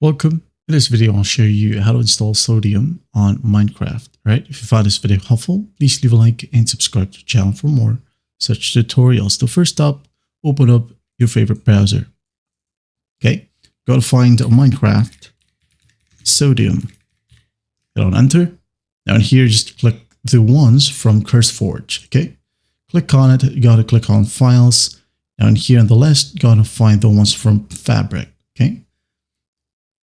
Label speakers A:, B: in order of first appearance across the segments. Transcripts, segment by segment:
A: Welcome. In this video, I'll show you how to install Sodium on Minecraft. Right? If you found this video helpful, please leave a like and subscribe to the channel for more such tutorials. So first up, open up your favorite browser. Okay, go to find Minecraft Sodium. Hit on enter. Now in here, just click the ones from CurseForge. Okay, click on it. You gotta click on Files. Now in here on the list, you gotta find the ones from Fabric. Okay.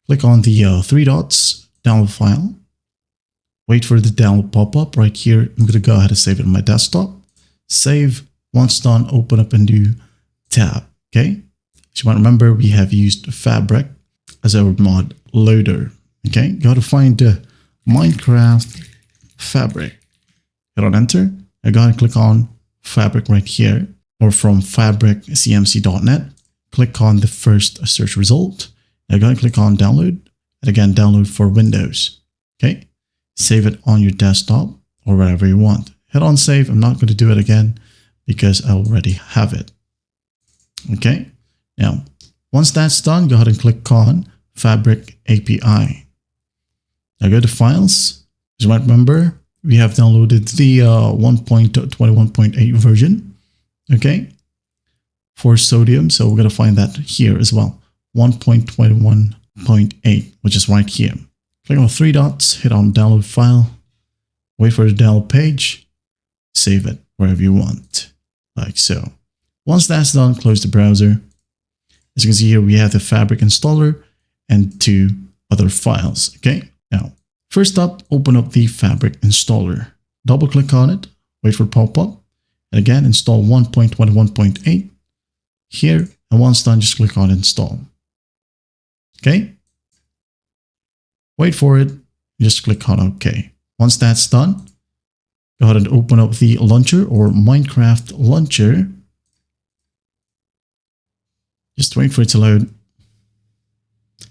A: Click on the three dots, download file. Wait for the download pop-up right here. I'm going to go ahead and save it on my desktop. Save. Once done, open up a new tab. Okay. As you might remember, we have used Fabric as our mod loader. Okay. Got to find the Minecraft Fabric. Hit on enter. I got to click on Fabric right here, or from fabriccmc.net. Click on the first search result. Now go and click on download, and again, download for Windows. Okay, save it on your desktop or wherever you want. Hit on save. I'm not going to do it again because I already have it. Okay, now once that's done, go ahead and click on Fabric API. Now go to files. As you might remember, we have downloaded the 1.21.8 version. Okay, for Sodium, so we're going to find that here as well. 1.21.8, which is right here. Click on the three dots, hit on download file, wait for the download page, save it wherever you want, like so. Once that's done, close the browser. As you can see here, we have the Fabric installer and two other files. Okay, now first up, open up the Fabric installer. Double click on it, wait for pop-up, and again install 1.21.8 here. And once done, just click on install. Okay, wait for it, just click on OK. Once that's done, go ahead and open up the launcher or Minecraft launcher. Just wait for it to load.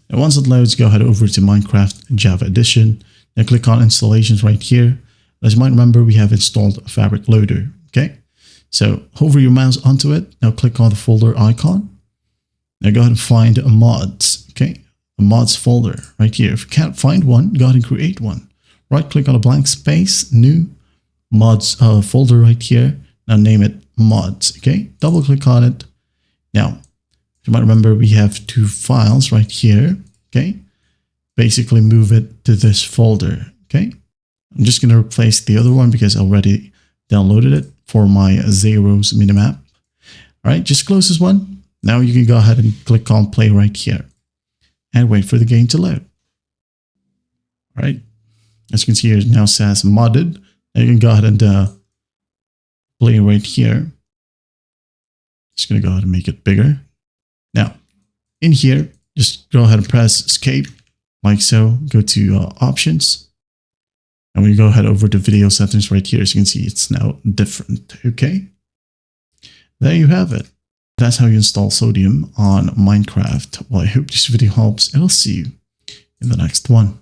A: And once it loads, go ahead over to Minecraft Java Edition. Then click on installations right here. As you might remember, we have installed Fabric Loader. Okay, so hover your mouse onto it. Now click on the folder icon. Now go ahead and find mods. Okay, a mods folder right here. If you can't find one, go ahead and create one. Right click on a blank space, new mods folder right here. Now name it mods. Okay, double click on it. Now you might remember we have two files right here. Okay, basically move it to this folder. Okay, I'm just going to replace the other one because I already downloaded it for my Zeros minimap. All right, just close this one. Now you can go ahead and click on play right here and wait for the game to load. All right, as you can see here, it now says modded. Now you can go ahead and play right here. Just going to go ahead and make it bigger. Now in here, just go ahead and press escape like so. Go to options. And we go ahead over to video settings right here. As you can see, it's now different. Okay, there you have it. That's how you install Sodium on Minecraft. Well, I hope this video helps, and I'll see you in the next one.